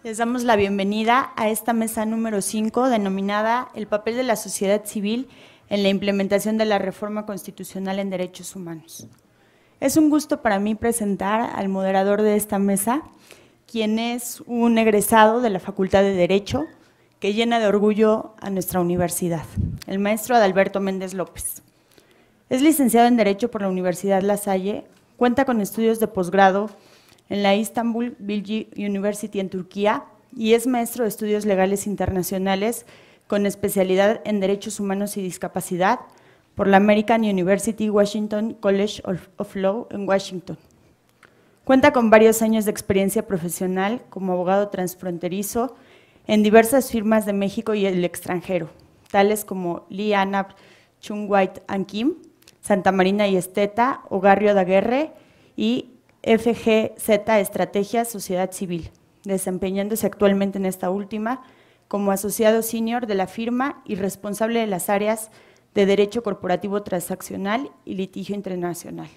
Les damos la bienvenida a esta mesa número 5, denominada El papel de la sociedad civil en la implementación de la reforma constitucional en derechos humanos. Es un gusto para mí presentar al moderador de esta mesa, quien es un egresado de la Facultad de Derecho, que llena de orgullo a nuestra universidad, el maestro Adalberto Méndez López. Es licenciado en Derecho por la Universidad La Salle, cuenta con estudios de posgrado en la Istanbul Bilgi University en Turquía y es maestro de estudios legales internacionales con especialidad en derechos humanos y discapacidad por la American University Washington College of Law en Washington. Cuenta con varios años de experiencia profesional como abogado transfronterizo en diversas firmas de México y el extranjero, tales como Lee Anab, Chung White and Kim, Santa Marina y Esteta, Ogarrio Daguerre y FGZ Estrategia Sociedad Civil, desempeñándose actualmente en esta última como asociado senior de la firma y responsable de las áreas de Derecho Corporativo Transaccional y Litigio Internacional.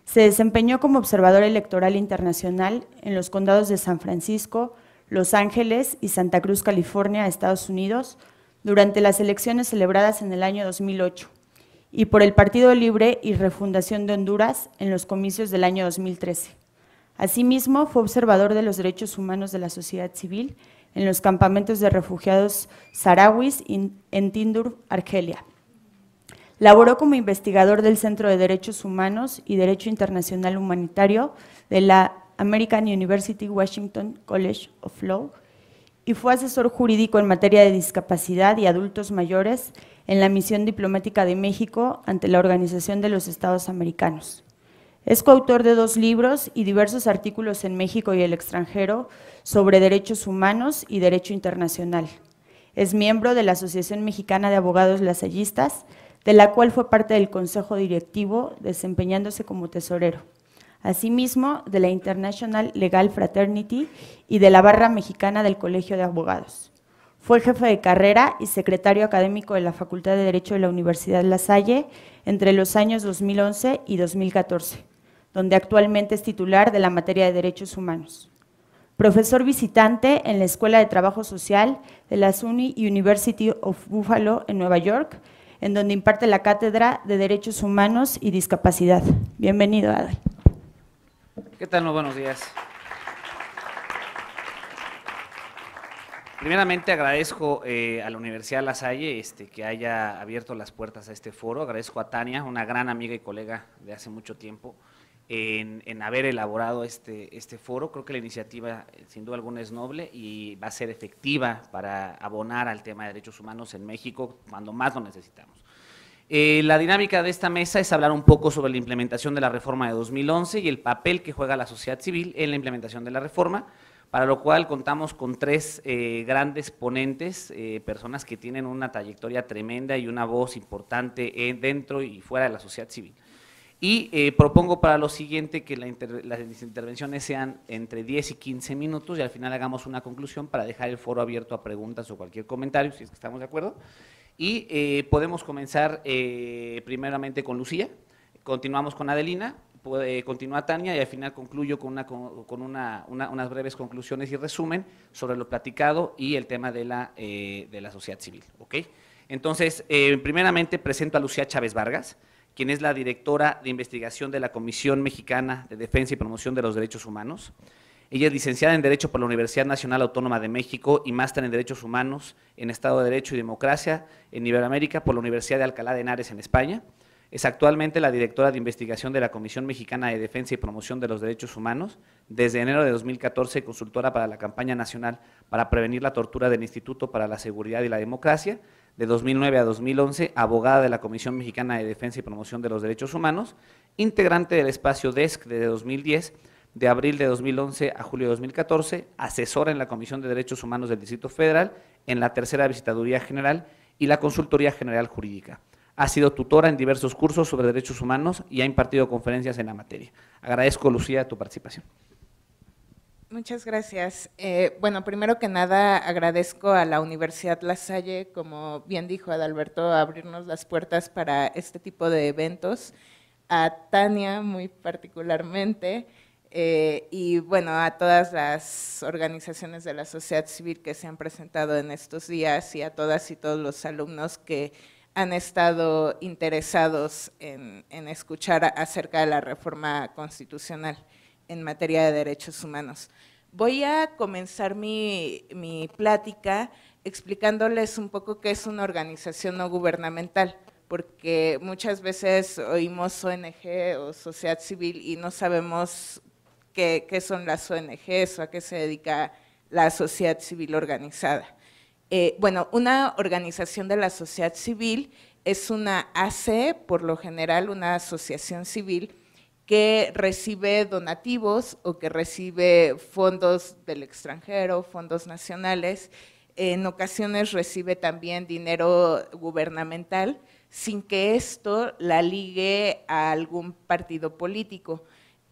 Se desempeñó como observador electoral internacional en los condados de San Francisco, Los Ángeles y Santa Cruz, California, Estados Unidos, durante las elecciones celebradas en el año 2008, y por el Partido Libre y Refundación de Honduras en los comicios del año 2013. Asimismo, fue observador de los derechos humanos de la sociedad civil en los campamentos de refugiados saharauis en Tindouf, Argelia. Laboró como investigador del Centro de Derechos Humanos y Derecho Internacional Humanitario de la American University Washington College of Law y fue asesor jurídico en materia de discapacidad y adultos mayores en la Misión Diplomática de México ante la Organización de los Estados Americanos. Es coautor de 2 libros y diversos artículos en México y el extranjero sobre derechos humanos y derecho internacional. Es miembro de la Asociación Mexicana de Abogados Lasallistas, de la cual fue parte del Consejo Directivo, desempeñándose como tesorero. Asimismo, de la International Legal Fraternity y de la Barra Mexicana del Colegio de Abogados. Fue jefe de carrera y secretario académico de la Facultad de Derecho de la Universidad La Salle entre los años 2011 y 2014, donde actualmente es titular de la materia de Derechos Humanos. Profesor visitante en la Escuela de Trabajo Social de la SUNY University of Buffalo en Nueva York, en donde imparte la cátedra de Derechos Humanos y Discapacidad. Bienvenido, Adal. ¿Qué tal? Muy buenos días. Primeramente agradezco a la Universidad La Salle que haya abierto las puertas a este foro. Agradezco a Tania, una gran amiga y colega de hace mucho tiempo, en haber elaborado este foro. Creo que la iniciativa sin duda alguna es noble y va a ser efectiva para abonar al tema de derechos humanos en México cuando más lo necesitamos. La dinámica de esta mesa es hablar un poco sobre la implementación de la reforma de 2011 y el papel que juega la sociedad civil en la implementación de la reforma, para lo cual contamos con 3 grandes ponentes, personas que tienen una trayectoria tremenda y una voz importante dentro y fuera de la sociedad civil. Y propongo para lo siguiente que las intervenciones sean entre 10 y 15 minutos y al final hagamos una conclusión para dejar el foro abierto a preguntas o cualquier comentario, si es que estamos de acuerdo. Y podemos comenzar primeramente con Lucía, continuamos con Adelina, continúa Tania y al final concluyo con unas breves conclusiones y resumen sobre lo platicado y el tema de la sociedad civil. ¿Okay? Entonces, primeramente presento a Lucía Chávez Vargas, quien es la directora de investigación de la Comisión Mexicana de Defensa y Promoción de los Derechos Humanos. Ella es licenciada en Derecho por la Universidad Nacional Autónoma de México y máster en Derechos Humanos en Estado de Derecho y Democracia en Iberoamérica por la Universidad de Alcalá de Henares en España. Es actualmente la directora de investigación de la Comisión Mexicana de Defensa y Promoción de los Derechos Humanos. Desde enero de 2014, consultora para la campaña nacional para prevenir la tortura del Instituto para la Seguridad y la Democracia. De 2009 a 2011, abogada de la Comisión Mexicana de Defensa y Promoción de los Derechos Humanos. Integrante del espacio DESC desde 2010, de abril de 2011 a julio de 2014, asesora en la Comisión de Derechos Humanos del Distrito Federal, en la Tercera Visitaduría General y la Consultoría General Jurídica. Ha sido tutora en diversos cursos sobre derechos humanos y ha impartido conferencias en la materia. Agradezco, Lucía, tu participación. Muchas gracias. Bueno, primero que nada agradezco a la Universidad La Salle, como bien dijo Adalberto, abrirnos las puertas para este tipo de eventos, a Tania muy particularmente, Y bueno, a todas las organizaciones de la sociedad civil que se han presentado en estos días y a todas y todos los alumnos que han estado interesados en escuchar acerca de la reforma constitucional en materia de derechos humanos. Voy a comenzar mi plática explicándoles un poco qué es una organización no gubernamental, porque muchas veces oímos ONG o sociedad civil y no sabemos qué son las ONGs o a qué se dedica la sociedad civil organizada. Bueno, una organización de la sociedad civil es una AC, por lo general una asociación civil, que recibe donativos o que recibe fondos del extranjero, fondos nacionales. En ocasiones recibe también dinero gubernamental, sin que esto la ligue a algún partido político.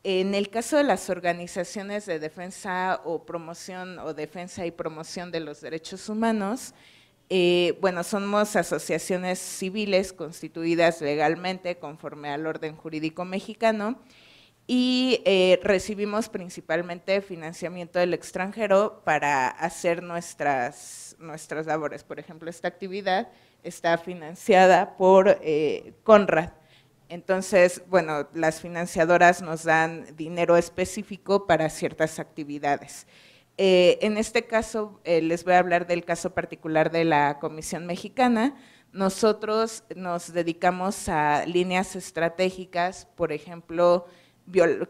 En el caso de las organizaciones de defensa o promoción o defensa y promoción de los derechos humanos, bueno, somos asociaciones civiles constituidas legalmente conforme al orden jurídico mexicano y recibimos principalmente financiamiento del extranjero para hacer nuestras labores. Por ejemplo, esta actividad está financiada por CONRAD. Entonces, bueno, las financiadoras nos dan dinero específico para ciertas actividades. En este caso, les voy a hablar del caso particular de la Comisión Mexicana. Nosotros nos dedicamos a líneas estratégicas, por ejemplo,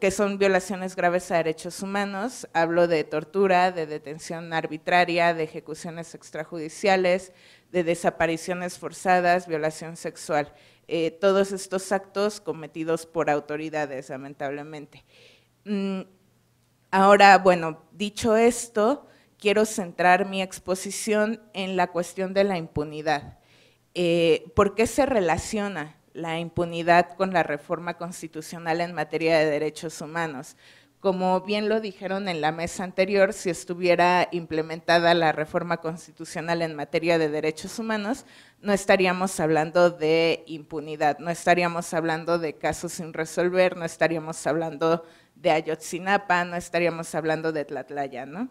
que son violaciones graves a derechos humanos. Hablo de tortura, de detención arbitraria, de ejecuciones extrajudiciales, de desapariciones forzadas, violación sexual. Todos estos actos cometidos por autoridades, lamentablemente. Ahora, bueno, dicho esto, quiero centrar mi exposición en la cuestión de la impunidad. ¿Por qué se relaciona la impunidad con la reforma constitucional en materia de derechos humanos? Como bien lo dijeron en la mesa anterior, si estuviera implementada la reforma constitucional en materia de derechos humanos, no estaríamos hablando de impunidad, no estaríamos hablando de casos sin resolver, no estaríamos hablando de Ayotzinapa, no estaríamos hablando de Tlatlaya, ¿no?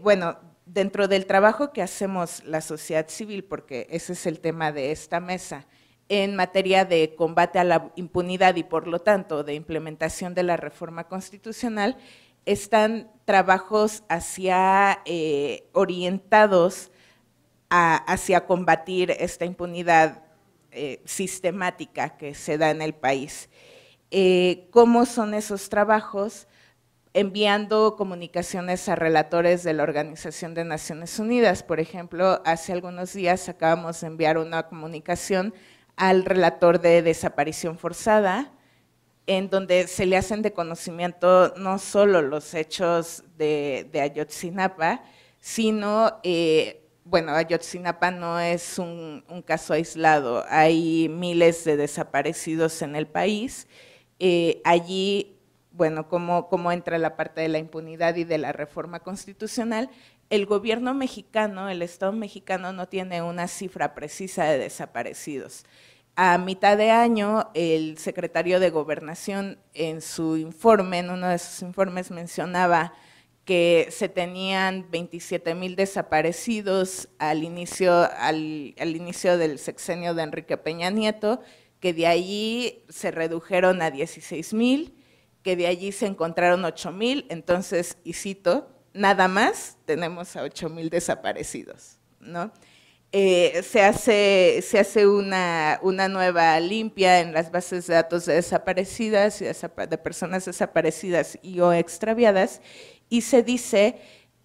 Bueno, dentro del trabajo que hacemos la sociedad civil, porque ese es el tema de esta mesa, en materia de combate a la impunidad y por lo tanto de implementación de la reforma constitucional, están trabajos orientados hacia combatir esta impunidad sistemática que se da en el país. ¿Cómo son esos trabajos? Enviando comunicaciones a relatores de la Organización de Naciones Unidas. Por ejemplo, hace algunos días acabamos de enviar una comunicación al relator de desaparición forzada, en donde se le hacen de conocimiento no solo los hechos de Ayotzinapa, sino, bueno, Ayotzinapa no es un caso aislado, hay miles de desaparecidos en el país. Allí, bueno, cómo entra la parte de la impunidad y de la reforma constitucional. El gobierno mexicano, el Estado mexicano no tiene una cifra precisa de desaparecidos. A mitad de año, el secretario de Gobernación en su informe, en uno de sus informes mencionaba que se tenían 27,000 desaparecidos al inicio del sexenio de Enrique Peña Nieto, que de allí se redujeron a 16,000, que de allí se encontraron 8,000, entonces, y cito, nada más tenemos a 8,000 desaparecidos, ¿no? Se hace una nueva limpia en las bases de datos de desaparecidas y de personas desaparecidas y o extraviadas, y se dice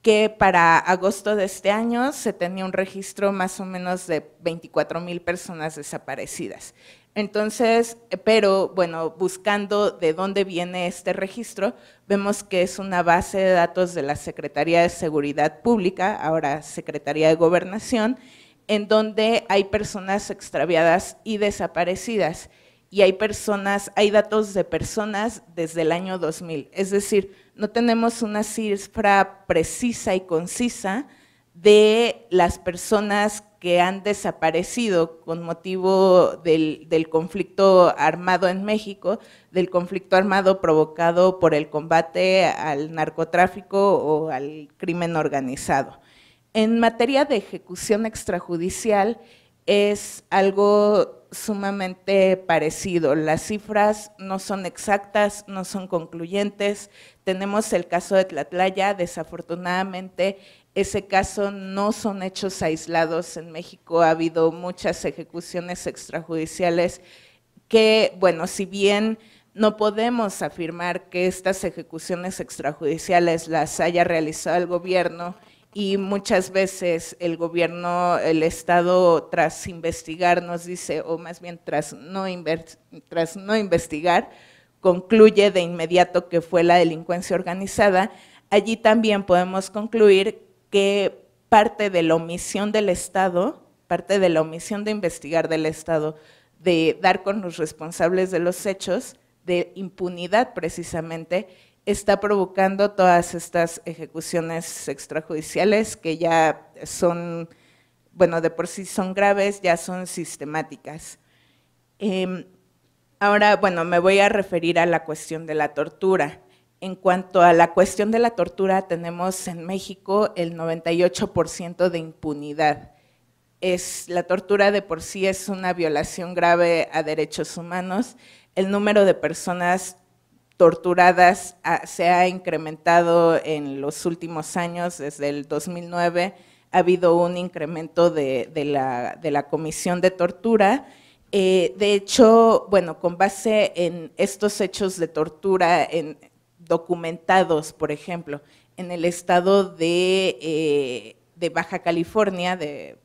que para agosto de este año se tenía un registro más o menos de 24,000 personas desaparecidas. Entonces, pero bueno, buscando de dónde viene este registro, vemos que es una base de datos de la Secretaría de Seguridad Pública, ahora Secretaría de Gobernación, en donde hay personas extraviadas y desaparecidas, y hay datos de personas desde el año 2000, es decir, no tenemos una cifra precisa y concisa de las personas que han desaparecido con motivo del conflicto armado en México, del conflicto armado provocado por el combate al narcotráfico o al crimen organizado. En materia de ejecución extrajudicial es algo sumamente parecido. Las cifras no son exactas, no son concluyentes. Tenemos el caso de Tlatlaya, desafortunadamente ese caso no son hechos aislados. En México ha habido muchas ejecuciones extrajudiciales que, bueno, si bien no podemos afirmar que estas ejecuciones extrajudiciales las haya realizado el gobierno, y muchas veces el gobierno, el Estado, tras investigar nos dice, o más bien tras no investigar, concluye de inmediato que fue la delincuencia organizada. Allí también podemos concluir que parte de la omisión del Estado, parte de la omisión de investigar del Estado, de dar con los responsables de los hechos, de impunidad precisamente, está provocando todas estas ejecuciones extrajudiciales que ya son, bueno, de por sí son graves, ya son sistemáticas. Ahora, bueno, me voy a referir a la cuestión de la tortura. En cuanto a la cuestión de la tortura, tenemos en México el 98% de impunidad. La tortura de por sí es una violación grave a derechos humanos. El número de personas torturadas se ha incrementado en los últimos años. Desde el 2009 ha habido un incremento de la comisión de tortura. De hecho, bueno, con base en estos hechos de tortura documentados, por ejemplo, en el estado de Baja California, de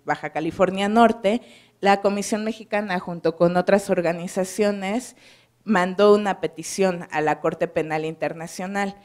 Baja California Norte, la Comisión Mexicana, junto con otras organizaciones, mandó una petición a la Corte Penal Internacional.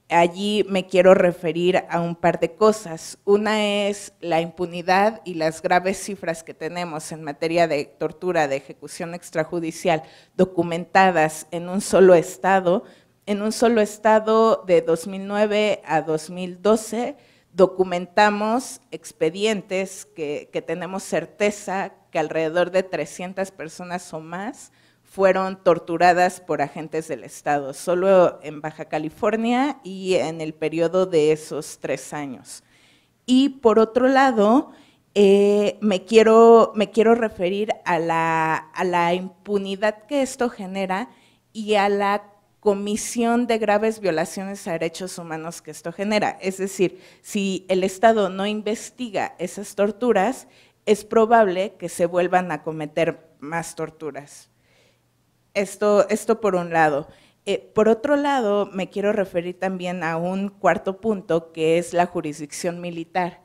Allí me quiero referir a un par de cosas. Una es la impunidad y las graves cifras que tenemos en materia de tortura, de ejecución extrajudicial, documentadas en un solo estado. En un solo estado, de 2009 a 2012, documentamos expedientes que tenemos certeza que alrededor de 300 personas o más fueron torturadas por agentes del Estado, solo en Baja California y en el periodo de esos 3 años. Y por otro lado, me quiero referir a la impunidad que esto genera y a la comisión de graves violaciones a derechos humanos que esto genera. Es decir, si el Estado no investiga esas torturas, es probable que se vuelvan a cometer más torturas. Esto por un lado. Por otro lado, me quiero referir también a un cuarto punto, que es la jurisdicción militar,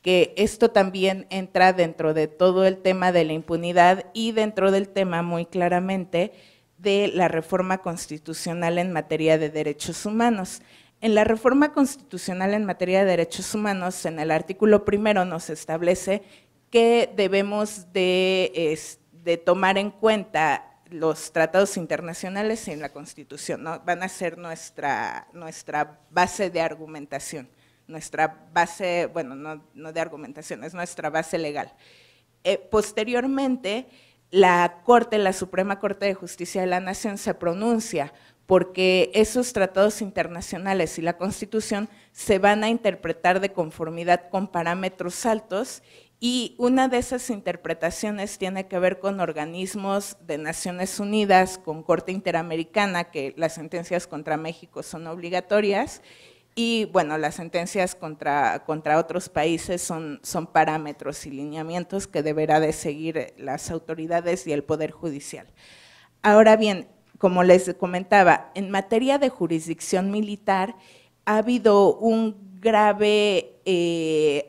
que esto también entra dentro de todo el tema de la impunidad y dentro del tema muy claramente de la reforma constitucional en materia de derechos humanos. En la reforma constitucional en materia de derechos humanos, en el artículo 1 nos establece que debemos de tomar en cuenta los tratados internacionales en la Constitución, ¿no? Van a ser nuestra base de argumentación, nuestra base, bueno, no de argumentación, es nuestra base legal. Posteriormente, la Suprema Corte de Justicia de la Nación se pronuncia porque esos tratados internacionales y la Constitución se van a interpretar de conformidad con parámetros altos. Y una de esas interpretaciones tiene que ver con organismos de Naciones Unidas, con Corte Interamericana, que las sentencias contra México son obligatorias, y bueno, las sentencias contra otros países son parámetros y lineamientos que deberá de seguir las autoridades y el Poder Judicial. Ahora bien, como les comentaba, en materia de jurisdicción militar ha habido un grave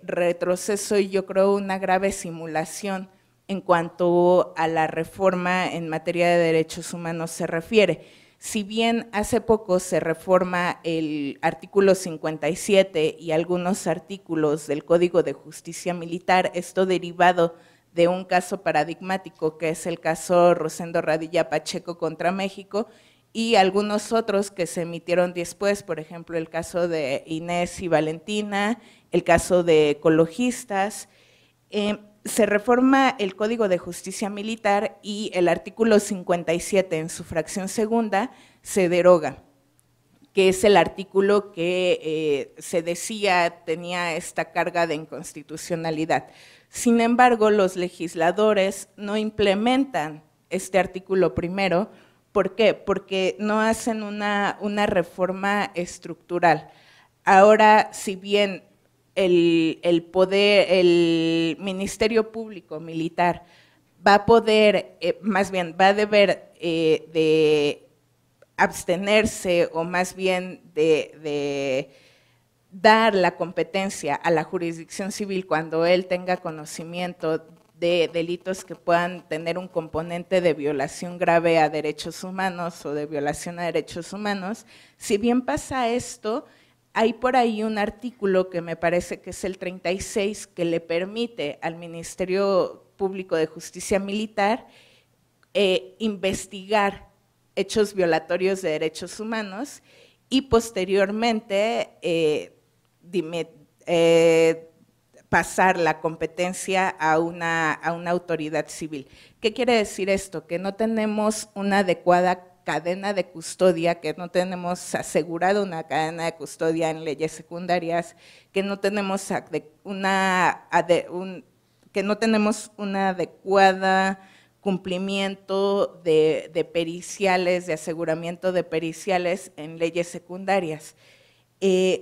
retroceso y yo creo una grave simulación en cuanto a la reforma en materia de derechos humanos se refiere. Si bien hace poco se reforma el artículo 57 y algunos artículos del Código de Justicia Militar, esto derivado de un caso paradigmático que es el caso Rosendo Radilla Pacheco contra México, y algunos otros que se emitieron después, por ejemplo, el caso de Inés y Valentina, el caso de ecologistas. se reforma el Código de Justicia Militar y el artículo 57 en su fracción segunda se deroga, que es el artículo que se decía tenía esta carga de inconstitucionalidad. Sin embargo, los legisladores no implementan este artículo primero. ¿Por qué? Porque no hacen una reforma estructural. Ahora, si bien el poder, el Ministerio Público Militar va a poder, más bien va a deber de abstenerse o más bien de dar la competencia a la jurisdicción civil cuando él tenga conocimiento de delitos que puedan tener un componente de violación grave a derechos humanos o de violación a derechos humanos. Si bien pasa esto, hay por ahí un artículo que me parece que es el 36 que le permite al Ministerio Público de Justicia Militar investigar hechos violatorios de derechos humanos y posteriormente pasar la competencia a una autoridad civil. ¿Qué quiere decir esto? Que no tenemos una adecuada cadena de custodia, que no tenemos asegurado una cadena de custodia en leyes secundarias, que no tenemos un adecuado cumplimiento de periciales, de aseguramiento de periciales en leyes secundarias.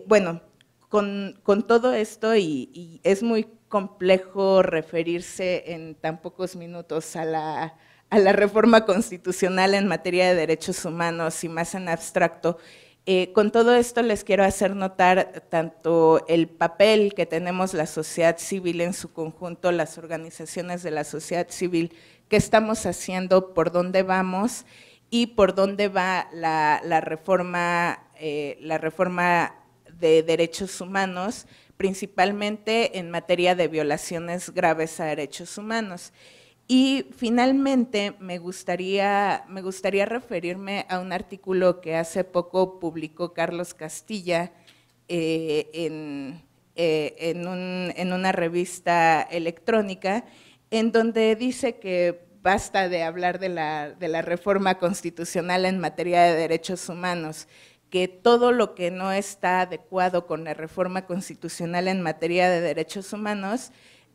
Bueno, con todo esto, y es muy complejo referirse en tan pocos minutos a la reforma constitucional en materia de derechos humanos y más en abstracto, con todo esto les quiero hacer notar tanto el papel que tenemos la sociedad civil en su conjunto, las organizaciones de la sociedad civil, qué estamos haciendo, por dónde vamos y por dónde va la reforma de derechos humanos, principalmente en materia de violaciones graves a derechos humanos. Y finalmente me gustaría referirme a un artículo que hace poco publicó Carlos Castilla en una revista electrónica, en donde dice que basta de hablar de la reforma constitucional en materia de derechos humanos, que todo lo que no está adecuado con la reforma constitucional en materia de derechos humanos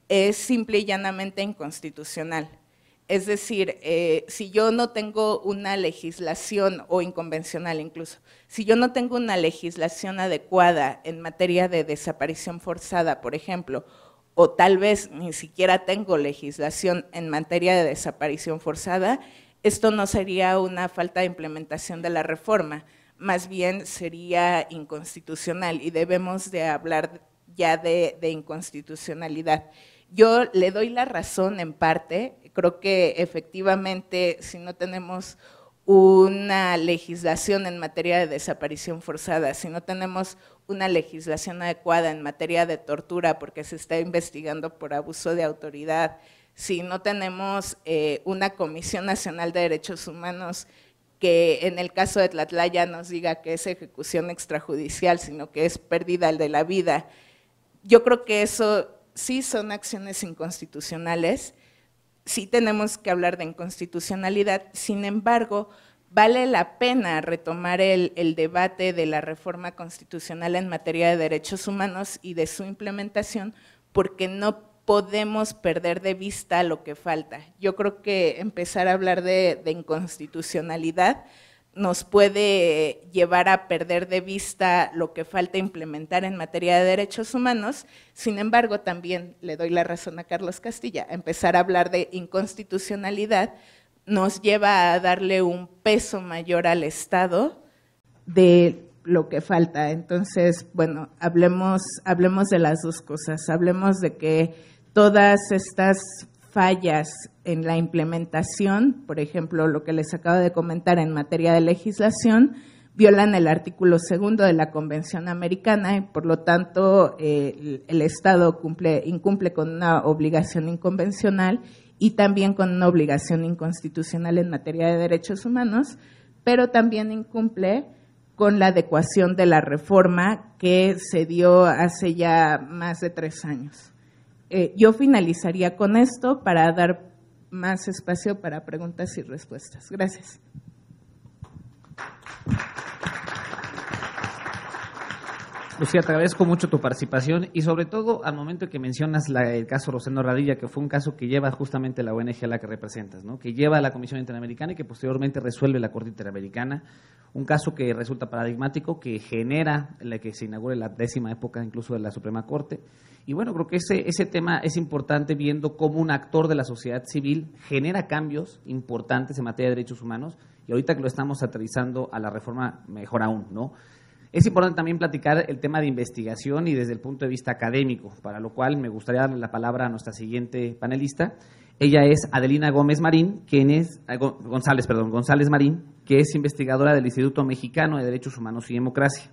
es simple y llanamente inconstitucional. Es decir, si yo no tengo una legislación, o inconvencional incluso, si yo no tengo una legislación adecuada en materia de desaparición forzada, por ejemplo, o tal vez ni siquiera tengo legislación en materia de desaparición forzada, esto no sería una falta de implementación de la reforma, más bien sería inconstitucional y debemos de hablar ya de inconstitucionalidad. Yo le doy la razón en parte, creo que efectivamente si no tenemos una legislación en materia de desaparición forzada, si no tenemos una legislación adecuada en materia de tortura porque se está investigando por abuso de autoridad, si no tenemos una Comisión Nacional de Derechos Humanos que en el caso de Tlatlaya nos diga que es ejecución extrajudicial, sino que es pérdida de la vida, yo creo que eso sí son acciones inconstitucionales, sí tenemos que hablar de inconstitucionalidad, sin embargo, vale la pena retomar el debate de la reforma constitucional en materia de derechos humanos y de su implementación, porque no podemos perder de vista lo que falta. Yo creo que empezar a hablar de inconstitucionalidad nos puede llevar a perder de vista lo que falta implementar en materia de derechos humanos. Sin embargo, también le doy la razón a Carlos Castilla, empezar a hablar de inconstitucionalidad nos lleva a darle un peso mayor al Estado de lo que falta. Entonces, bueno, hablemos de las dos cosas, hablemos de que todas estas fallas en la implementación, por ejemplo, lo que les acabo de comentar en materia de legislación, violan el artículo 2 de la Convención Americana y por lo tanto el Estado incumple con una obligación inconvencional y también con una obligación inconstitucional en materia de derechos humanos, pero también incumple con la adecuación de la reforma que se dio hace ya más de 3 años. yo finalizaría con esto para dar más espacio para preguntas y respuestas. Gracias. Lucía, te agradezco mucho tu participación y sobre todo al momento que mencionas el caso Rosendo Radilla, que fue un caso que lleva justamente la ONG a la que representas, ¿no? Que lleva a la Comisión Interamericana y que posteriormente resuelve la Corte Interamericana, un caso que resulta paradigmático, que genera la que se inaugure la 10ª época incluso de la Suprema Corte. Y bueno, creo que ese tema es importante viendo cómo un actor de la sociedad civil genera cambios importantes en materia de derechos humanos y ahorita que lo estamos aterrizando a la reforma, mejor aún, ¿no? Es importante también platicar el tema de investigación y desde el punto de vista académico, para lo cual me gustaría darle la palabra a nuestra siguiente panelista. Ella es Adelina González Marín, que es investigadora del Instituto Mexicano de Derechos Humanos y Democracia.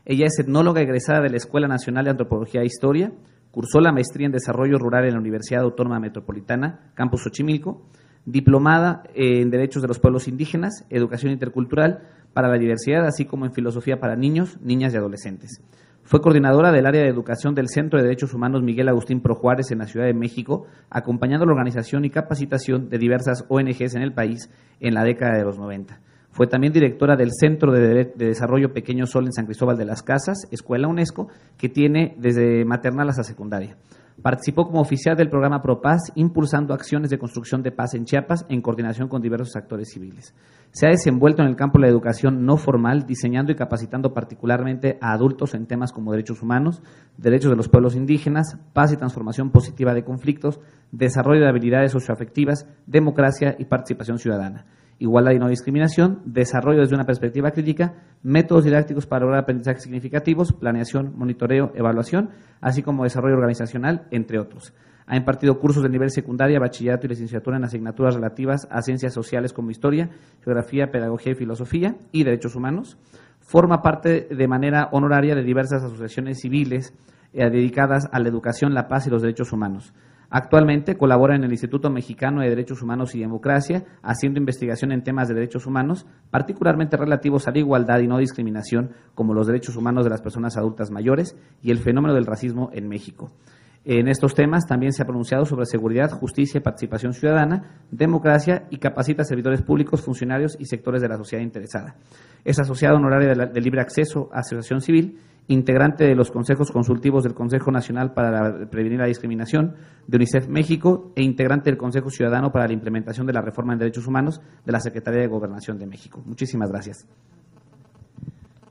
Ella es etnóloga egresada de la Escuela Nacional de Antropología e Historia, cursó la maestría en Desarrollo Rural en la Universidad Autónoma Metropolitana, Campus Xochimilco, diplomada en Derechos de los Pueblos Indígenas, Educación Intercultural para la Diversidad, así como en Filosofía para Niños, Niñas y Adolescentes. Fue coordinadora del área de educación del Centro de Derechos Humanos Miguel Agustín Pro Juárez en la Ciudad de México, acompañando la organización y capacitación de diversas ONGs en el país en la década de los 90. Fue también directora del Centro de Desarrollo Pequeño Sol en San Cristóbal de las Casas, escuela UNESCO, que tiene desde maternal hasta secundaria. Participó como oficial del programa ProPaz, impulsando acciones de construcción de paz en Chiapas en coordinación con diversos actores civiles. Se ha desenvuelto en el campo de la educación no formal, diseñando y capacitando particularmente a adultos en temas como derechos humanos, derechos de los pueblos indígenas, paz y transformación positiva de conflictos, desarrollo de habilidades socioafectivas, democracia y participación ciudadana, igualdad y no discriminación, desarrollo desde una perspectiva crítica, métodos didácticos para lograr aprendizajes significativos, planeación, monitoreo, evaluación, así como desarrollo organizacional, entre otros. Ha impartido cursos de nivel secundaria, bachillerato y licenciatura en asignaturas relativas a ciencias sociales como historia, geografía, pedagogía y filosofía y derechos humanos. Forma parte de manera honoraria de diversas asociaciones civiles dedicadas a la educación, la paz y los derechos humanos. Actualmente colabora en el Instituto Mexicano de Derechos Humanos y Democracia, haciendo investigación en temas de derechos humanos, particularmente relativos a la igualdad y no discriminación, como los derechos humanos de las personas adultas mayores y el fenómeno del racismo en México. En estos temas también se ha pronunciado sobre seguridad, justicia y participación ciudadana, democracia y capacita a servidores públicos, funcionarios y sectores de la sociedad interesada. Es asociada honoraria de Libre Acceso a Asociación Civil, integrante de los consejos consultivos del Consejo Nacional para Prevenir la Discriminación de UNICEF México e integrante del Consejo Ciudadano para la Implementación de la Reforma en Derechos Humanos de la Secretaría de Gobernación de México. Muchísimas gracias.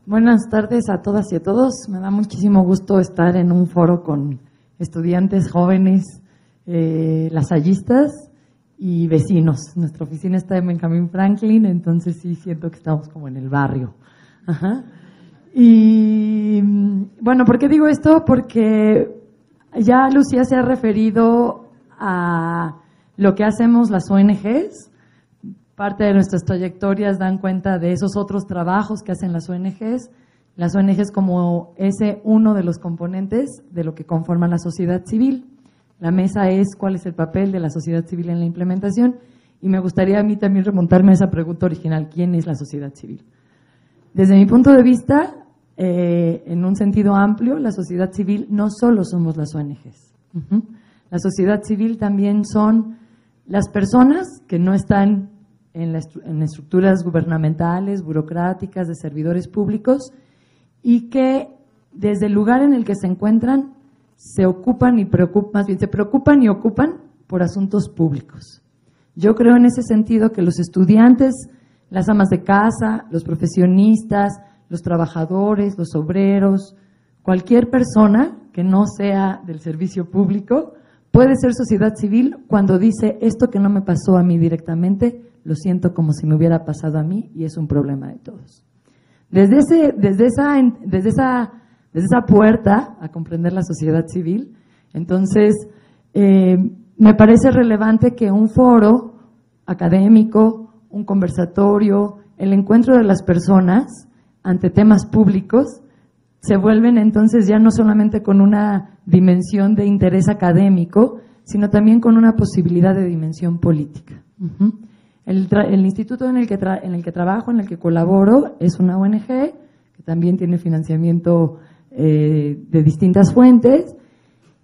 Buenas tardes a todas y a todos. Me da muchísimo gusto estar en un foro con estudiantes jóvenes, lasallistas y vecinos. Nuestra oficina está en Benjamin Franklin, entonces sí siento que estamos como en el barrio. Ajá. Y bueno, ¿por qué digo esto? Porque ya Lucía se ha referido a lo que hacemos las ONGs. Parte de nuestras trayectorias dan cuenta de esos otros trabajos que hacen las ONGs. Las ONGs como ese uno de los componentes de lo que conforma la sociedad civil. La mesa es cuál es el papel de la sociedad civil en la implementación y me gustaría a mí también remontarme a esa pregunta original, ¿quién es la sociedad civil? Desde mi punto de vista, en un sentido amplio, la sociedad civil no solo somos las ONGs. La sociedad civil también son las personas que no están en estructuras gubernamentales, burocráticas, de servidores públicos, y que desde el lugar en el que se encuentran se ocupan y preocupan, más bien se preocupan y ocupan por asuntos públicos. Yo creo en ese sentido que los estudiantes, las amas de casa, los profesionistas, los trabajadores, los obreros, cualquier persona que no sea del servicio público puede ser sociedad civil cuando dice esto que no me pasó a mí directamente, lo siento como si me hubiera pasado a mí y es un problema de todos. Desde esa puerta a comprender la sociedad civil, entonces me parece relevante que un foro académico, un conversatorio, el encuentro de las personas ante temas públicos se vuelven entonces ya no solamente con una dimensión de interés académico, sino también con una posibilidad de dimensión política. El instituto en el que trabajo, en el que colaboro, es una ONG que también tiene financiamiento de distintas fuentes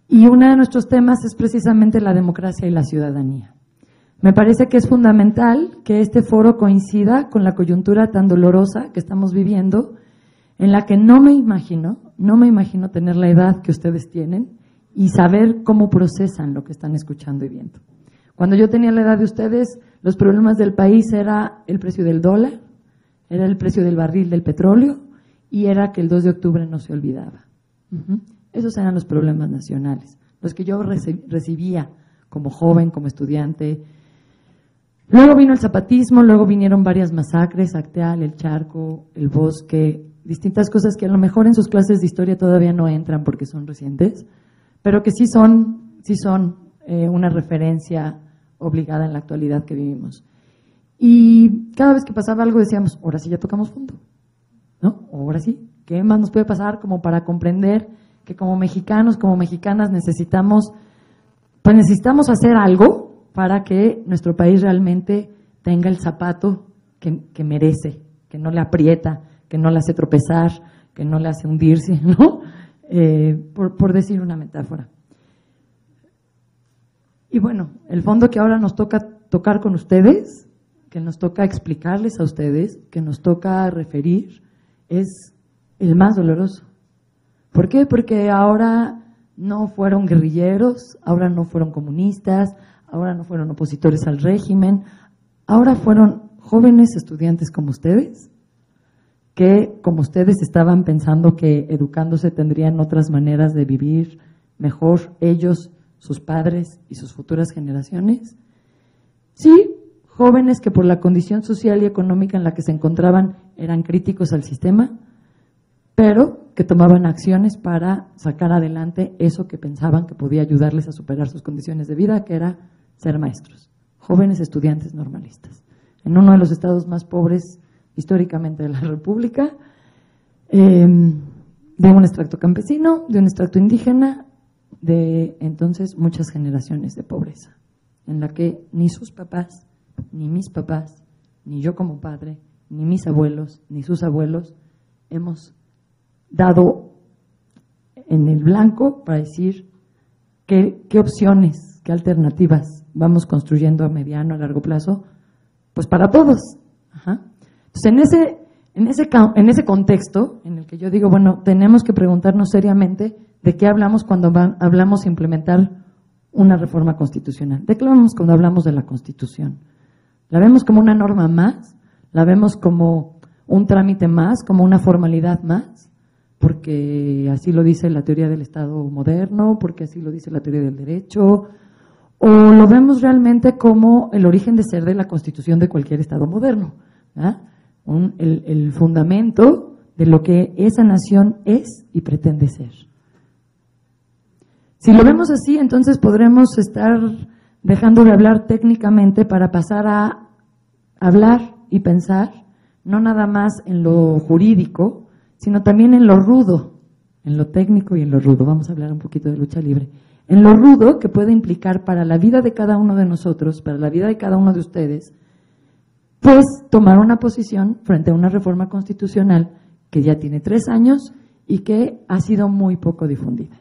Y uno de nuestros temas es precisamente la democracia y la ciudadanía. Me parece que es fundamental que este foro coincida con la coyuntura tan dolorosa que estamos viviendo, en la que no me imagino tener la edad que ustedes tienen y saber cómo procesan lo que están escuchando y viendo. Cuando yo tenía la edad de ustedes, los problemas del país era el precio del dólar, era el precio del barril del petróleo y era que el 2 de octubre no se olvidaba. Esos eran los problemas nacionales, los que yo recibía como joven, como estudiante. Luego vino el zapatismo, luego vinieron varias masacres, Acteal, El Charco, El Bosque, distintas cosas que a lo mejor en sus clases de historia todavía no entran porque son recientes, pero que sí son una referencia obligada en la actualidad que vivimos. Y cada vez que pasaba algo decíamos, ahora sí ya tocamos fondo, ¿no? Ahora sí, ¿qué más nos puede pasar como para comprender que como mexicanos, como mexicanas necesitamos hacer algo para que nuestro país realmente tenga el zapato que merece, que no le aprieta, que no le hace tropezar, que no le hace hundirse, ¿no? Por decir una metáfora. Y bueno, el fondo que ahora nos toca tocar con ustedes, que nos toca explicarles a ustedes, que nos toca referir, es el más doloroso. ¿Por qué? Porque ahora no fueron guerrilleros, ahora no fueron comunistas, ahora no fueron opositores al régimen, ahora fueron jóvenes estudiantes como ustedes, que como ustedes estaban pensando que educándose tendrían otras maneras de vivir mejor ellos, sus padres y sus futuras generaciones. Sí, jóvenes que por la condición social y económica en la que se encontraban eran críticos al sistema, pero que tomaban acciones para sacar adelante eso que pensaban que podía ayudarles a superar sus condiciones de vida, que era ser maestros, jóvenes estudiantes normalistas, en uno de los estados más pobres históricamente de la República, de un extracto campesino, de un extracto indígena, de entonces muchas generaciones de pobreza, en la que ni sus papás, ni mis papás, ni yo como padre, ni mis abuelos, ni sus abuelos, hemos dado en el blanco para decir qué opciones, qué alternativas vamos construyendo a mediano, a largo plazo, pues para todos. Entonces, en ese contexto en el que yo digo, bueno, tenemos que preguntarnos seriamente de qué hablamos cuando hablamos de implementar una reforma constitucional. ¿De qué hablamos cuando hablamos de la Constitución? ¿La vemos como una norma más? ¿La vemos como un trámite más, como una formalidad más? Porque así lo dice la teoría del Estado moderno, porque así lo dice la teoría del derecho, o lo vemos realmente como el origen de ser de la Constitución de cualquier Estado moderno, ¿verdad? El fundamento de lo que esa nación es y pretende ser. Si lo vemos así, entonces podremos estar dejando de hablar técnicamente para pasar a hablar y pensar, no nada más en lo jurídico, sino también en lo rudo, en lo técnico y en lo rudo. Vamos a hablar un poquito de lucha libre. En lo rudo que puede implicar para la vida de cada uno de nosotros, para la vida de cada uno de ustedes, pues tomar una posición frente a una reforma constitucional que ya tiene 3 años y que ha sido muy poco difundida.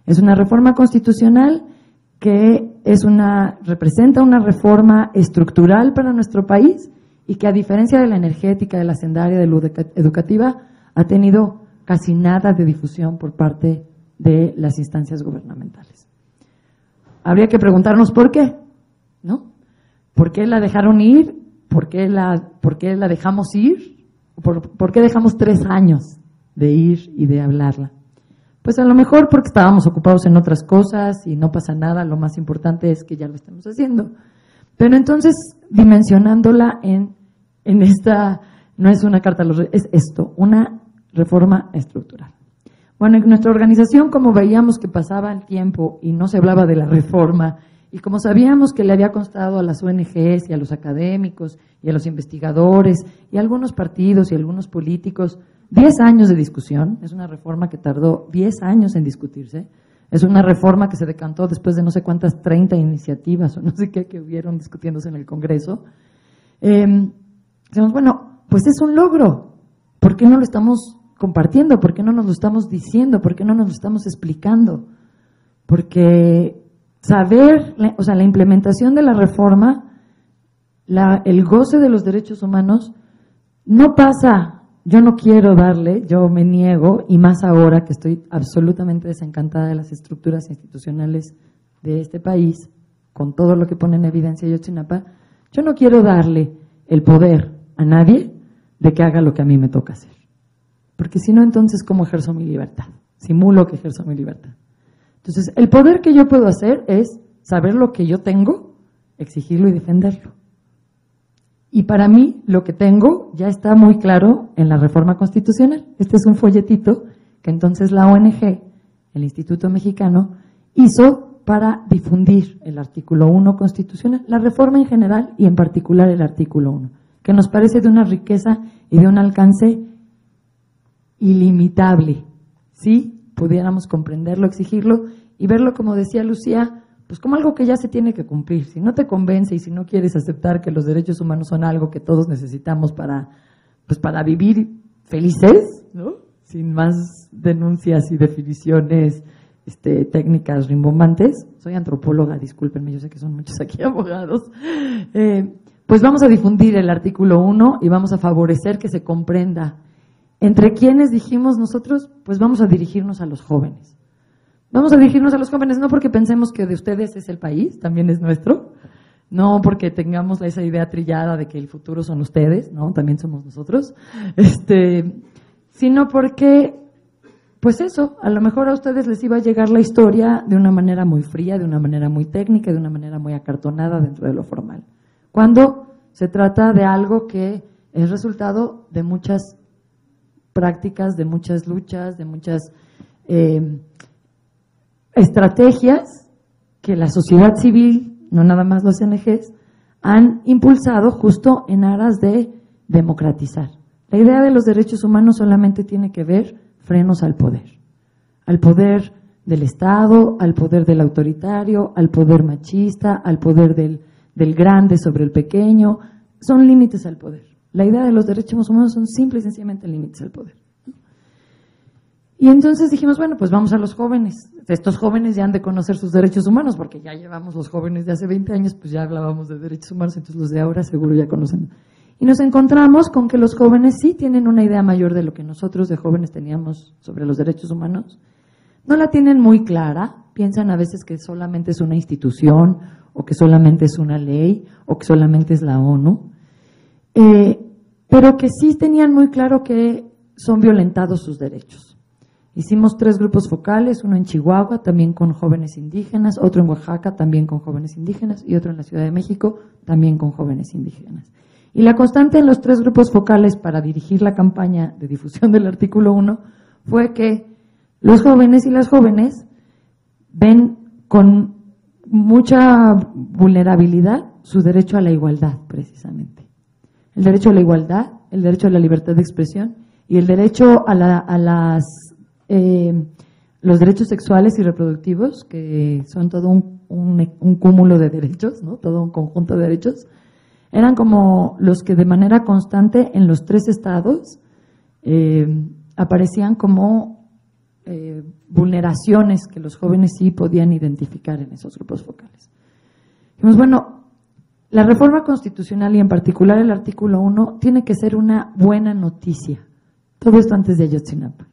Es una reforma constitucional que representa una reforma estructural para nuestro país y que, a diferencia de la energética, de la hacendaria, de la educativa, ha tenido casi nada de difusión por parte de las instancias gubernamentales. Habría que preguntarnos por qué, ¿no? ¿Por qué la dejaron ir? ¿Por qué la dejamos ir? ¿Por qué dejamos 3 años de ir y de hablarla? Pues a lo mejor porque estábamos ocupados en otras cosas y no pasa nada, lo más importante es que ya lo estamos haciendo. Pero entonces, dimensionándola en esta, no es una carta a los reyes, es esto, una reforma estructural. Bueno, en nuestra organización, como veíamos que pasaba el tiempo y no se hablaba de la reforma, y como sabíamos que le había constado a las ONGs y a los académicos y a los investigadores y a algunos partidos y a algunos políticos 10 años de discusión, es una reforma que tardó 10 años en discutirse, es una reforma que se decantó después de no sé cuántas 30 iniciativas o no sé qué que hubieron discutiéndose en el Congreso. Decimos, bueno, pues es un logro, ¿por qué no lo estamos compartiendo? ¿Por qué no nos lo estamos diciendo? ¿Por qué no nos lo estamos explicando? porque saber, o sea, la implementación de la reforma, el goce de los derechos humanos no pasa, yo no quiero darle, yo me niego, y más ahora que estoy absolutamente desencantada de las estructuras institucionales de este país, con todo lo que pone en evidencia Ayotzinapa, yo no quiero darle el poder a nadie de que haga lo que a mí me toca hacer. Porque si no, entonces, ¿cómo ejerzo mi libertad? Simulo que ejerzo mi libertad. Entonces, el poder que yo puedo hacer es saber lo que yo tengo, exigirlo y defenderlo. Y para mí, lo que tengo ya está muy claro en la reforma constitucional. Este es un folletito que entonces la ONG, el Instituto Mexicano, hizo para difundir el artículo 1 constitucional, la reforma en general y en particular el artículo 1, que nos parece de una riqueza y de un alcance ilimitable, ¿sí? Pudiéramos comprenderlo, exigirlo y verlo, como decía Lucía, pues como algo que ya se tiene que cumplir. Si no te convence y si no quieres aceptar que los derechos humanos son algo que todos necesitamos para vivir felices, ¿no? Sin más denuncias y definiciones técnicas rimbombantes. Soy antropóloga, discúlpenme, yo sé que son muchos aquí abogados. Pues vamos a difundir el artículo 1 y vamos a favorecer que se comprenda. ¿Entre quiénes dijimos nosotros? Pues vamos a dirigirnos a los jóvenes. Vamos a dirigirnos a los jóvenes, no porque pensemos que de ustedes es el país, también es nuestro, no porque tengamos esa idea trillada de que el futuro son ustedes, no, también somos nosotros, sino porque, pues eso, a lo mejor a ustedes les iba a llegar la historia de una manera muy fría, de una manera muy técnica, de una manera muy acartonada dentro de lo formal. Cuando se trata de algo que es resultado de muchas prácticas, de muchas luchas, de muchas estrategias que la sociedad civil, no nada más los ONGs, han impulsado justo en aras de democratizar. La idea de los derechos humanos solamente tiene que ver frenos al poder del Estado, al poder del autoritario, al poder machista, al poder del grande sobre el pequeño. Son límites al poder. La idea de los derechos humanos son simple y sencillamente límites al poder. Y entonces dijimos, bueno, pues vamos a los jóvenes. Estos jóvenes ya han de conocer sus derechos humanos, porque ya llevamos los jóvenes de hace 20 años, pues ya hablábamos de derechos humanos, entonces los de ahora seguro ya conocen. Y nos encontramos con que los jóvenes sí tienen una idea mayor de lo que nosotros de jóvenes teníamos sobre los derechos humanos. No la tienen muy clara, piensan a veces que solamente es una institución, o que solamente es una ley, o que solamente es la ONU, pero que sí tenían muy claro que son violentados sus derechos. Hicimos 3 grupos focales, uno en Chihuahua, también con jóvenes indígenas, otro en Oaxaca, también con jóvenes indígenas, y otro en la Ciudad de México, también con jóvenes indígenas. Y la constante en los 3 grupos focales para dirigir la campaña de difusión del artículo 1 fue que los jóvenes y las jóvenes ven con mucha vulnerabilidad su derecho a la igualdad, precisamente. El derecho a la igualdad, el derecho a la libertad de expresión y el derecho a los derechos sexuales y reproductivos, que son todo un cúmulo de derechos, ¿no? Todo un conjunto de derechos, eran como los que de manera constante en los 3 estados aparecían como vulneraciones que los jóvenes sí podían identificar en esos grupos focales. Dijimos, bueno, la reforma constitucional y en particular el artículo 1 tiene que ser una buena noticia. Todo esto antes de Ayotzinapa.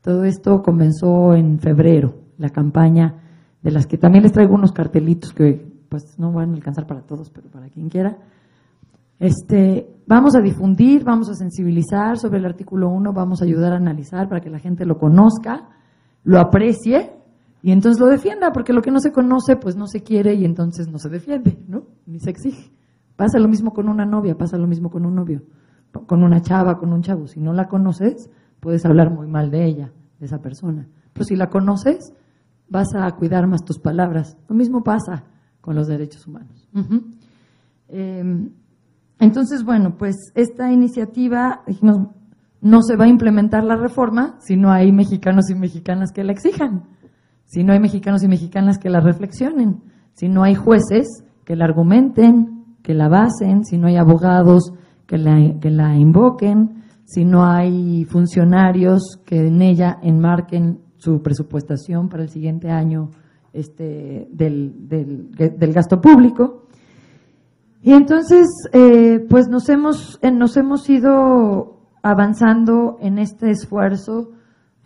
Todo esto comenzó en febrero, la campaña de las que también les traigo unos cartelitos que pues no van a alcanzar para todos, pero para quien quiera. Vamos a difundir, vamos a sensibilizar sobre el artículo 1, vamos a ayudar a analizar para que la gente lo conozca, lo aprecie y entonces lo defienda, porque lo que no se conoce pues no se quiere y entonces no se defiende, ¿no? Ni se exige. Pasa lo mismo con una novia, pasa lo mismo con un novio, con una chava, con un chavo. Si no la conoces, puedes hablar muy mal de ella, de esa persona. Pero si la conoces, vas a cuidar más tus palabras. Lo mismo pasa con los derechos humanos. Entonces, bueno, pues esta iniciativa, dijimos, no se va a implementar la reforma si no hay mexicanos y mexicanas que la exijan, si no hay mexicanos y mexicanas que la reflexionen, si no hay jueces que la argumenten, que la basen, si no hay abogados que la invoquen, si no hay funcionarios que en ella enmarquen su presupuestación para el siguiente año del gasto público. Y entonces, pues nos hemos ido avanzando en este esfuerzo,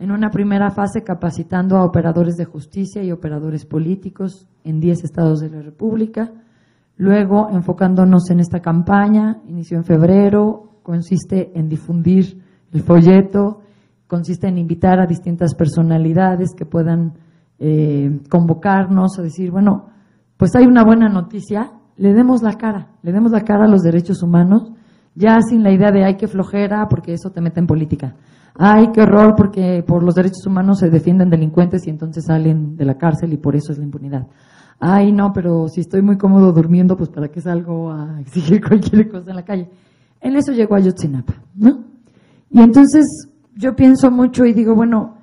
en una primera fase capacitando a operadores de justicia y operadores políticos en 10 estados de la República. Luego, enfocándonos en esta campaña, inició en febrero, consiste en difundir el folleto, consiste en invitar a distintas personalidades que puedan convocarnos a decir, bueno, pues hay una buena noticia, le demos la cara a los derechos humanos, ya sin la idea de ay, qué flojera, porque eso te mete en política. Ay, qué horror, porque por los derechos humanos se defienden delincuentes y entonces salen de la cárcel y por eso es la impunidad. Ay, no, pero si estoy muy cómodo durmiendo, pues ¿para qué salgo a exigir cualquier cosa en la calle? En eso llegó Ayotzinapa, ¿no? Y entonces yo pienso mucho y digo, bueno,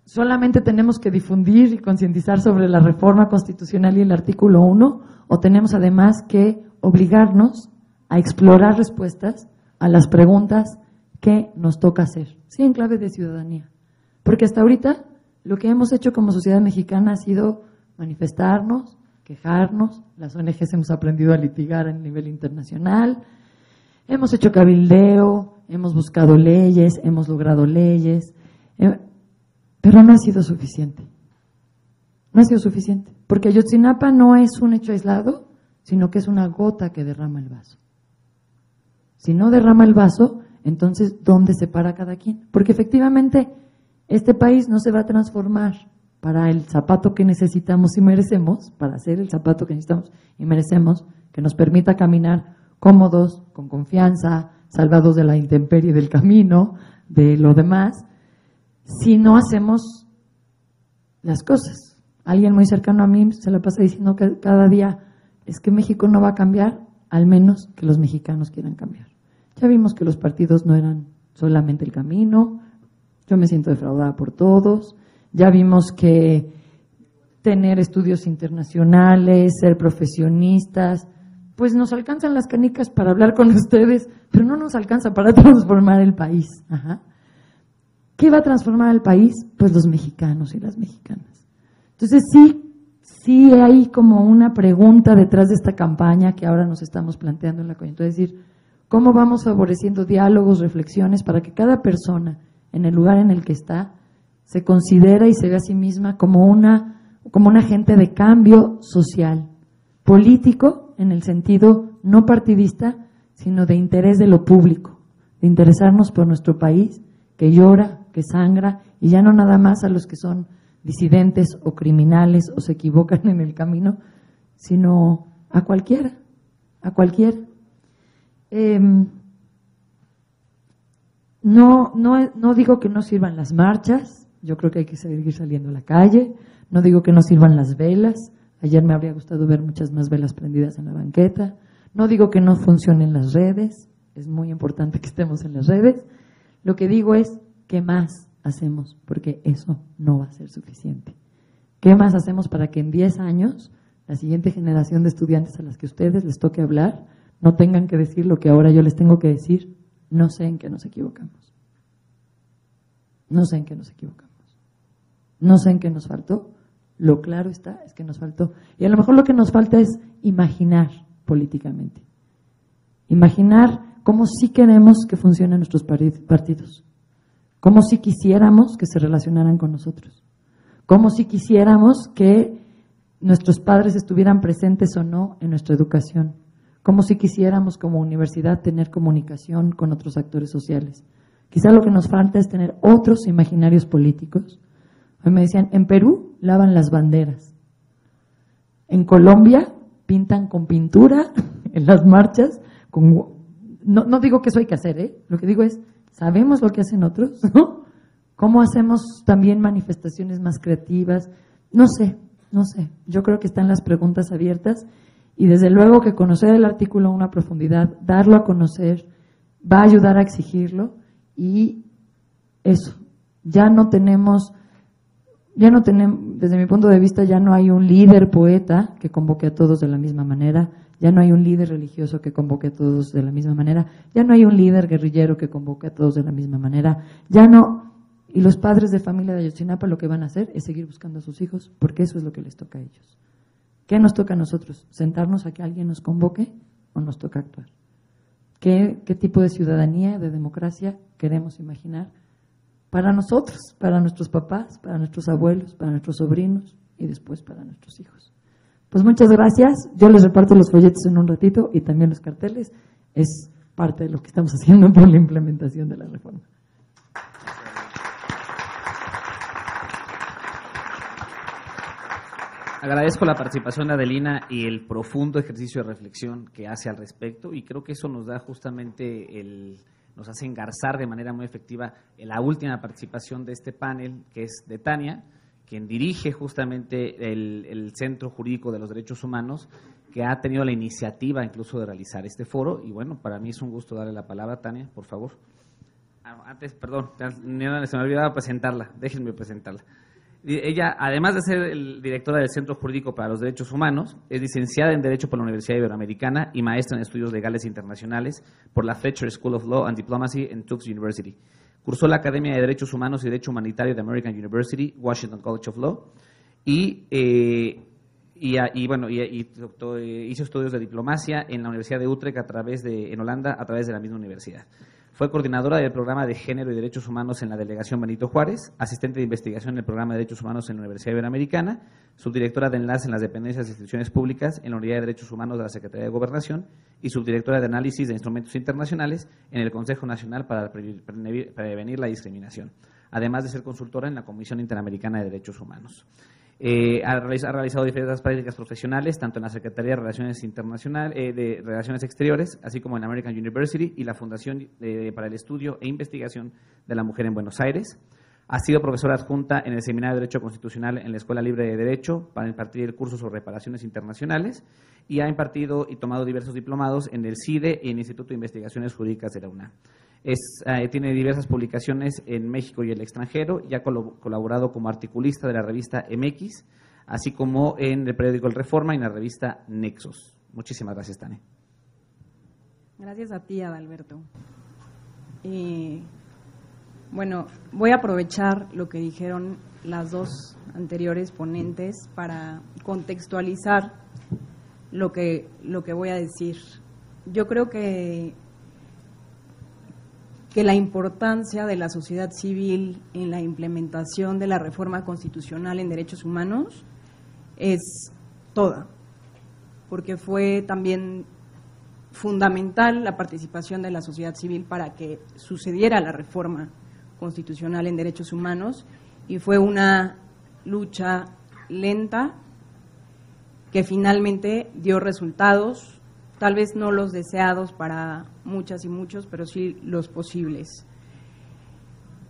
solamente tenemos que difundir y concientizar sobre la reforma constitucional y el artículo 1, o tenemos además que obligarnos a explorar respuestas a las preguntas que nos toca hacer, sí, en clave de ciudadanía. Porque hasta ahorita lo que hemos hecho como sociedad mexicana ha sido manifestarnos, quejarnos, las ONGs hemos aprendido a litigar a nivel internacional, hemos hecho cabildeo, hemos buscado leyes, hemos logrado leyes, pero no ha sido suficiente. No ha sido suficiente, porque Ayotzinapa no es un hecho aislado, sino que es una gota que derrama el vaso. Si no derrama el vaso, entonces, ¿dónde se para cada quien? Porque efectivamente este país no se va a transformar para el zapato que necesitamos y merecemos, para hacer el zapato que necesitamos y merecemos, que nos permita caminar cómodos, con confianza, salvados de la intemperie del camino, de lo demás, si no hacemos las cosas. Alguien muy cercano a mí se la pasa diciendo que cada día es que México no va a cambiar, al menos que los mexicanos quieran cambiar. Ya vimos que los partidos no eran solamente el camino, yo me siento defraudada por todos, ya vimos que tener estudios internacionales, ser profesionistas, pues nos alcanzan las canicas para hablar con ustedes, pero no nos alcanza para transformar el país. Ajá. ¿Qué va a transformar el país? Pues los mexicanos y las mexicanas. Entonces sí hay como una pregunta detrás de esta campaña que ahora nos estamos planteando en la coyuntura, es decir, ¿cómo vamos favoreciendo diálogos, reflexiones para que cada persona en el lugar en el que está se considere y se ve a sí misma como un agente de cambio social, político en el sentido no partidista, sino de interés de lo público, de interesarnos por nuestro país, que llora, que sangra, y ya no nada más a los que son disidentes o criminales o se equivocan en el camino, sino a cualquiera, a cualquiera. No digo que no sirvan las marchas, yo creo que hay que seguir saliendo a la calle, no digo que no sirvan las velas, ayer me habría gustado ver muchas más velas prendidas en la banqueta, no digo que no funcionen las redes, es muy importante que estemos en las redes, lo que digo es, ¿qué más hacemos? Porque eso no va a ser suficiente. ¿Qué más hacemos para que en 10 años la siguiente generación de estudiantes a las que ustedes les toque hablar no tengan que decir lo que ahora yo les tengo que decir? No sé en qué nos equivocamos. No sé en qué nos equivocamos. No sé en qué nos faltó. Lo claro está es que nos faltó. Y a lo mejor lo que nos falta es imaginar políticamente. Imaginar cómo sí queremos que funcionen nuestros partidos. Cómo sí quisiéramos que se relacionaran con nosotros. Cómo sí quisiéramos que nuestros padres estuvieran presentes o no en nuestra educación. Cómo si quisiéramos como universidad tener comunicación con otros actores sociales. Quizá lo que nos falta es tener otros imaginarios políticos. Hoy me decían, en Perú lavan las banderas. En Colombia pintan con pintura en las marchas. No digo que eso hay que hacer, lo que digo es, ¿sabemos lo que hacen otros? ¿No? ¿Cómo hacemos también manifestaciones más creativas? No sé. Yo creo que están las preguntas abiertas. Y desde luego que conocer el artículo 1 a profundidad, darlo a conocer, va a ayudar a exigirlo y eso, ya no tenemos, desde mi punto de vista, ya no hay un líder poeta que convoque a todos de la misma manera, ya no hay un líder religioso que convoque a todos de la misma manera, ya no hay un líder guerrillero que convoque a todos de la misma manera, ya no, Y los padres de familia de Ayotzinapa lo que van a hacer es seguir buscando a sus hijos, porque eso es lo que les toca a ellos. ¿Qué nos toca a nosotros? ¿Sentarnos a que alguien nos convoque o nos toca actuar? ¿Qué tipo de ciudadanía, de democracia queremos imaginar para nosotros, para nuestros papás, para nuestros abuelos, para nuestros sobrinos y después para nuestros hijos? Pues muchas gracias. Yo les reparto los folletos en un ratito y también los carteles. Es parte de lo que estamos haciendo por la implementación de la reforma. Agradezco la participación de Adelina y el profundo ejercicio de reflexión que hace al respecto, y creo que eso nos da justamente nos hace engarzar de manera muy efectiva la última participación de este panel, que es de Tania, quien dirige justamente el Centro Jurídico de los Derechos Humanos, que ha tenido la iniciativa incluso de realizar este foro. Y bueno, para mí es un gusto darle la palabra a Tania, por favor. Antes, perdón, se me olvidaba presentarla, déjenme presentarla. Ella, además de ser directora del Centro Jurídico para los Derechos Humanos, es licenciada en Derecho por la Universidad Iberoamericana y maestra en Estudios Legales Internacionales por la Fletcher School of Law and Diplomacy en Tufts University. Cursó la Academia de Derechos Humanos y Derecho Humanitario de American University, Washington College of Law, hizo estudios de diplomacia en la Universidad de Utrecht en Holanda, a través de la misma universidad. Fue coordinadora del programa de Género y Derechos Humanos en la Delegación Benito Juárez, asistente de investigación en el programa de Derechos Humanos en la Universidad Iberoamericana, subdirectora de enlace en las dependencias de instituciones públicas en la Unidad de Derechos Humanos de la Secretaría de Gobernación y subdirectora de análisis de instrumentos internacionales en el Consejo Nacional para Prevenir la Discriminación, además de ser consultora en la Comisión Interamericana de Derechos Humanos. Ha realizado diferentes prácticas profesionales, tanto en la Secretaría de Relaciones de Relaciones Exteriores, así como en American University y la Fundación para el Estudio e Investigación de la Mujer en Buenos Aires. Ha sido profesora adjunta en el Seminario de Derecho Constitucional en la Escuela Libre de Derecho para impartir cursos sobre reparaciones internacionales, y ha impartido y tomado diversos diplomados en el CIDE y en el Instituto de Investigaciones Jurídicas de la UNAM. Tiene diversas publicaciones en México y el extranjero y ha colaborado como articulista de la revista MX, así como en el periódico El Reforma y en la revista Nexos. Muchísimas gracias, Tania. Gracias a ti, Adalberto. Bueno, voy a aprovechar lo que dijeron las dos anteriores ponentes para contextualizar lo que voy a decir. Yo creo que la importancia de la sociedad civil en la implementación de la reforma constitucional en derechos humanos es toda, porque fue también fundamental la participación de la sociedad civil para que sucediera la reforma constitucional en derechos humanos, y fue una lucha lenta que finalmente dio resultados, tal vez no los deseados para muchas y muchos, pero sí los posibles.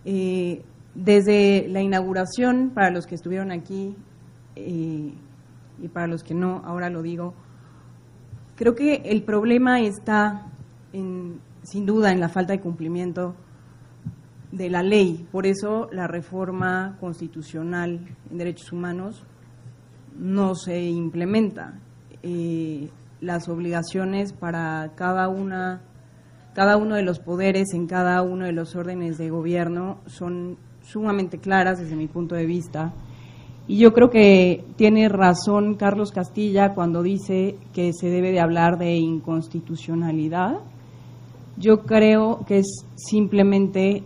Desde la inauguración, para los que estuvieron aquí y para los que no, ahora lo digo, creo que el problema está sin duda en la falta de cumplimiento de la ley. Por eso la reforma constitucional en derechos humanos no se implementa. Las obligaciones para cada uno de los poderes en cada uno de los órdenes de gobierno son sumamente claras desde mi punto de vista, y yo creo que tiene razón Carlos Castilla cuando dice que se debe de hablar de inconstitucionalidad. Yo creo que es simplemente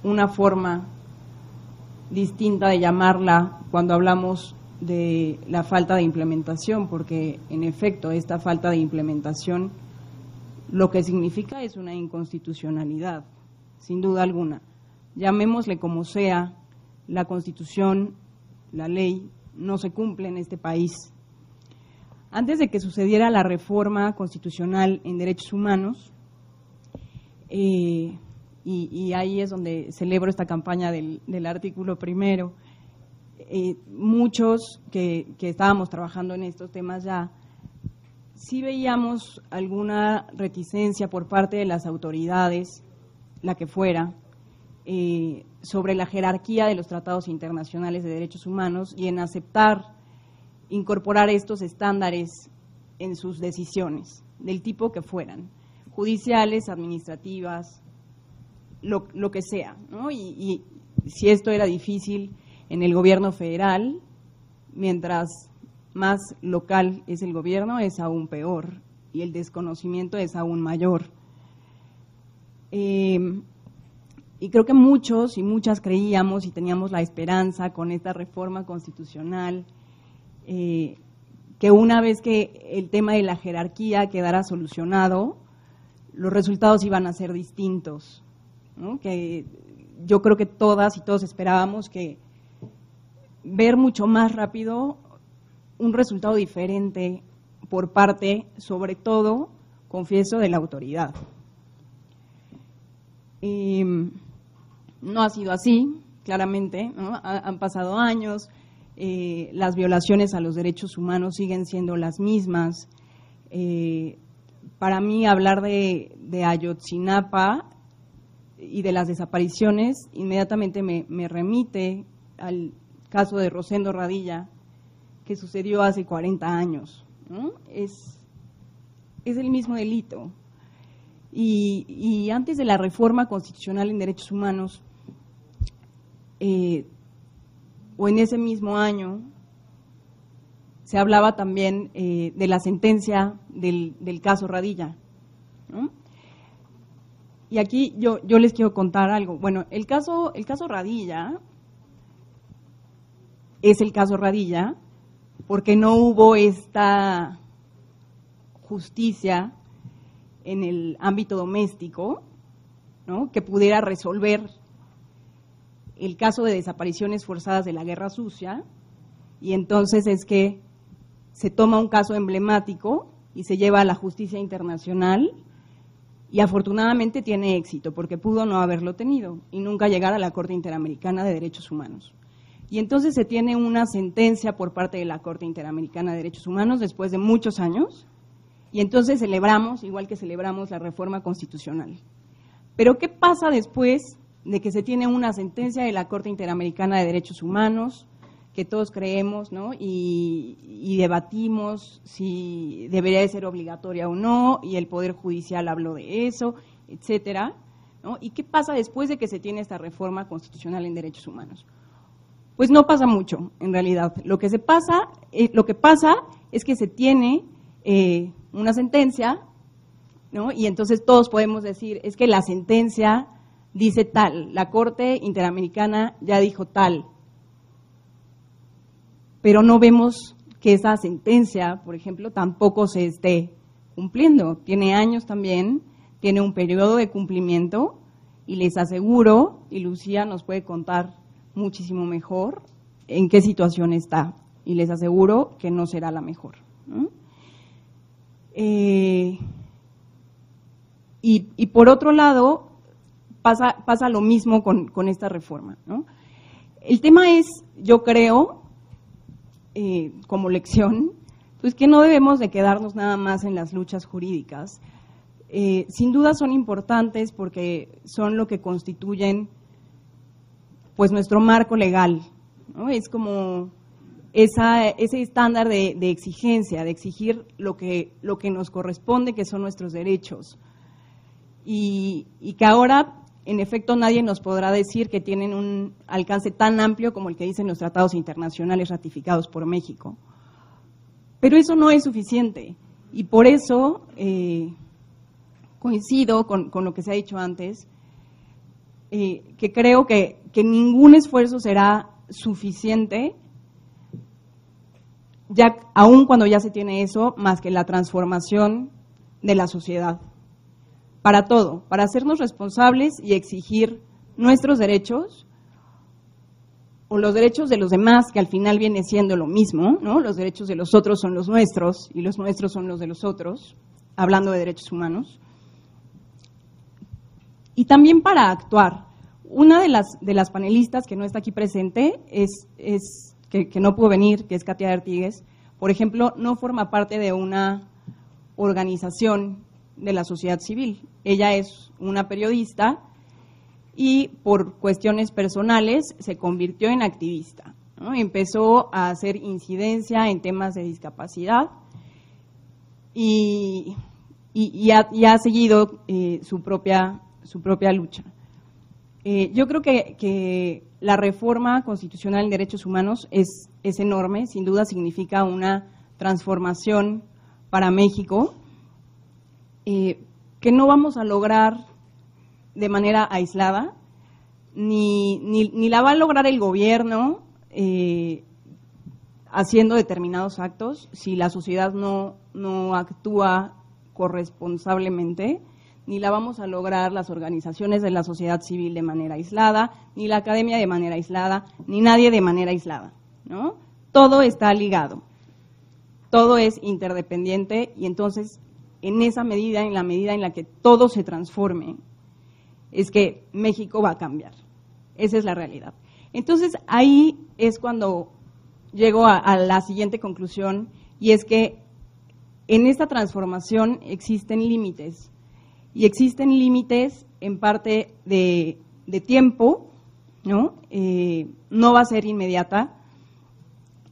una forma distinta de llamarla cuando hablamos de la falta de implementación, porque en efecto esta falta de implementación lo que significa es una inconstitucionalidad, sin duda alguna. Llamémosle como sea, la Constitución, la ley, no se cumple en este país. Antes de que sucediera la reforma constitucional en derechos humanos, y ahí es donde celebro esta campaña del artículo primero, muchos que estábamos trabajando en estos temas ya, sí veíamos alguna reticencia por parte de las autoridades, la que fuera, sobre la jerarquía de los tratados internacionales de derechos humanos y en aceptar incorporar estos estándares en sus decisiones, del tipo que fueran, judiciales, administrativas, lo que sea, ¿no? Y si esto era difícil en el gobierno federal, mientras más local es el gobierno, es aún peor y el desconocimiento es aún mayor. Y creo que muchos y muchas creíamos y teníamos la esperanza con esta reforma constitucional que una vez que el tema de la jerarquía quedara solucionado, los resultados iban a ser distintos, ¿no? Que yo creo que todas y todos esperábamos que ver mucho más rápido un resultado diferente por parte, sobre todo, confieso, de la autoridad. No ha sido así, claramente, ¿no? Han pasado años, las violaciones a los derechos humanos siguen siendo las mismas. Para mí, hablar de Ayotzinapa y de las desapariciones inmediatamente me remite al caso de Rosendo Radilla, que sucedió hace 40 años, ¿no? Es el mismo delito. Y antes de la reforma constitucional en derechos humanos, o en ese mismo año, se hablaba también de la sentencia del caso Radilla, ¿no? Y aquí yo les quiero contar algo. Bueno, el caso Radilla es el caso Radilla porque no hubo esta justicia en el ámbito doméstico, ¿no?, que pudiera resolver el caso de desapariciones forzadas de la Guerra Sucia, y entonces es que se toma un caso emblemático y se lleva a la justicia internacional, y afortunadamente tiene éxito, porque pudo no haberlo tenido y nunca llegar a la Corte Interamericana de Derechos Humanos. Y entonces se tiene una sentencia por parte de la Corte Interamericana de Derechos Humanos después de muchos años, y entonces celebramos, igual que celebramos la reforma constitucional. Pero ¿qué pasa después de que se tiene una sentencia de la Corte Interamericana de Derechos Humanos, que todos creemos, ¿no?, y debatimos si debería de ser obligatoria o no, y el Poder Judicial habló de eso, etcétera, ¿no? ¿Y qué pasa después de que se tiene esta reforma constitucional en derechos humanos? Pues no pasa mucho, en realidad. Lo que pasa es que se tiene una sentencia, ¿no?, y entonces todos podemos decir, es que la sentencia dice tal, la Corte Interamericana ya dijo tal, pero no vemos que esa sentencia, por ejemplo, tampoco se esté cumpliendo. Tiene años también, tiene un periodo de cumplimiento, y les aseguro, y Lucía nos puede contar muchísimo mejor en qué situación está, y les aseguro que no será la mejor, ¿no? Y por otro lado, pasa lo mismo con esta reforma, ¿no? El tema es, yo creo, como lección, pues que no debemos de quedarnos nada más en las luchas jurídicas. Sin duda son importantes porque son lo que constituyen pues nuestro marco legal, ¿no? Es como ese estándar de exigencia, de exigir lo que nos corresponde, que son nuestros derechos. Y que ahora, en efecto, nadie nos podrá decir que tienen un alcance tan amplio como el que dicen los tratados internacionales ratificados por México. Pero eso no es suficiente, y por eso coincido con lo que se ha dicho antes, que creo que ningún esfuerzo será suficiente, ya aun cuando ya se tiene eso, más que la transformación de la sociedad. Para todo, para hacernos responsables y exigir nuestros derechos o los derechos de los demás, que al final viene siendo lo mismo, ¿no? Los derechos de los otros son los nuestros y los nuestros son los de los otros, hablando de derechos humanos. Y también para actuar. Una de las panelistas que no está aquí presente que no pudo venir, que es Katia Artigues, por ejemplo, no forma parte de una organización de la sociedad civil. Ella es una periodista y por cuestiones personales se convirtió en activista, ¿no? Empezó a hacer incidencia en temas de discapacidad y ha seguido su propia lucha. Yo creo que la reforma constitucional en derechos humanos es enorme, sin duda significa una transformación para México, que no vamos a lograr de manera aislada, ni la va a lograr el gobierno haciendo determinados actos si la sociedad no actúa corresponsablemente, ni la vamos a lograr las organizaciones de la sociedad civil de manera aislada, ni la academia de manera aislada, ni nadie de manera aislada, ¿no? Todo está ligado, todo es interdependiente y entonces en esa medida, en la medida en la que todo se transforme, es que México va a cambiar. Esa es la realidad. Entonces ahí es cuando llego a la siguiente conclusión y es que en esta transformación existen límites. Y existen límites en parte de tiempo, ¿no? No va a ser inmediata.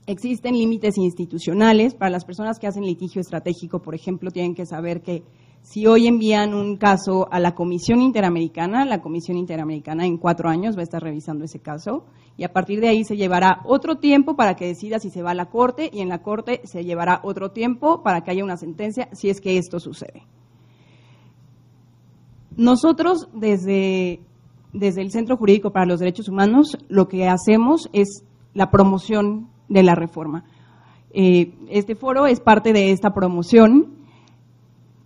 Existen límites institucionales. Para las personas que hacen litigio estratégico, por ejemplo, tienen que saber que si hoy envían un caso a la Comisión Interamericana, la Comisión Interamericana en 4 años va a estar revisando ese caso y a partir de ahí se llevará otro tiempo para que decida si se va a la Corte y en la Corte se llevará otro tiempo para que haya una sentencia si es que esto sucede. Nosotros, desde el Centro Jurídico para los Derechos Humanos, lo que hacemos es la promoción de la reforma. Este foro es parte de esta promoción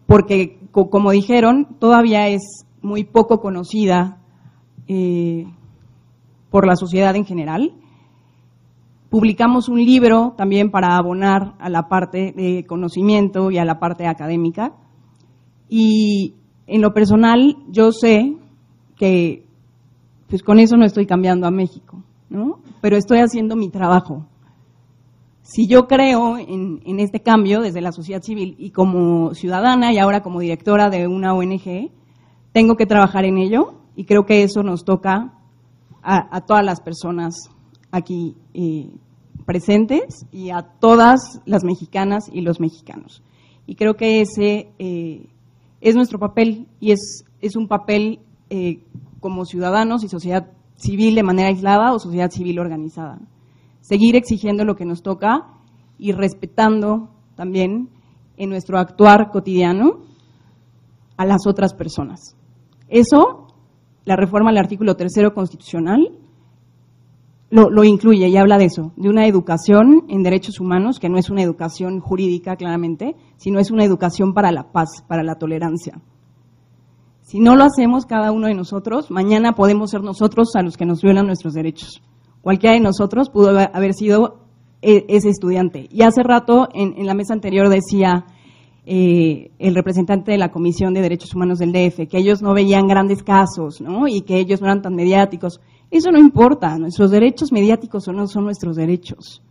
porque, como dijeron, todavía es muy poco conocida por la sociedad en general. Publicamos un libro también para abonar a la parte de conocimiento y a la parte académica. Y en lo personal, yo sé que pues con eso no estoy cambiando a México, ¿no? Pero estoy haciendo mi trabajo. Si yo creo en este cambio desde la sociedad civil y como ciudadana y ahora como directora de una ONG, tengo que trabajar en ello y creo que eso nos toca a todas las personas aquí presentes y a todas las mexicanas y los mexicanos. Y creo que ese es nuestro papel y es un papel como ciudadanos y sociedad civil de manera aislada o sociedad civil organizada. Seguir exigiendo lo que nos toca y respetando también en nuestro actuar cotidiano a las otras personas. Eso, la reforma al artículo 3 constitucional lo incluye y habla de eso, de una educación en derechos humanos, que no es una educación jurídica claramente, sino es una educación para la paz, para la tolerancia. Si no lo hacemos cada uno de nosotros, mañana podemos ser nosotros a los que nos violan nuestros derechos. Cualquiera de nosotros pudo haber sido ese estudiante. Y hace rato, en la mesa anterior, decía el representante de la Comisión de Derechos Humanos del DF, que ellos no veían grandes casos, ¿no? Y que ellos no eran tan mediáticos. Eso no importa, nuestros derechos mediáticos o no son nuestros derechos,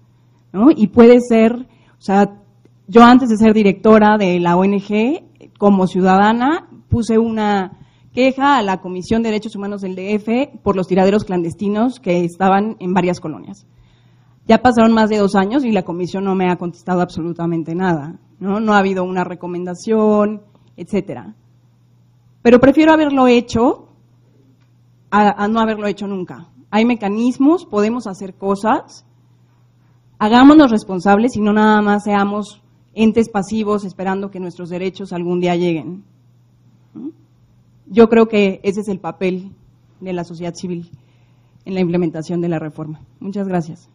¿no? Y puede ser, o sea, yo antes de ser directora de la ONG, como ciudadana, puse una queja a la Comisión de Derechos Humanos del DF por los tiraderos clandestinos que estaban en varias colonias. Ya pasaron más de 2 años y la comisión no me ha contestado absolutamente nada, ¿no? No ha habido una recomendación, etcétera. Pero prefiero haberlo hecho a no haberlo hecho nunca. Hay mecanismos, podemos hacer cosas, hagámonos responsables y no nada más seamos entes pasivos esperando que nuestros derechos algún día lleguen. Yo creo que ese es el papel de la sociedad civil en la implementación de la reforma. Muchas gracias.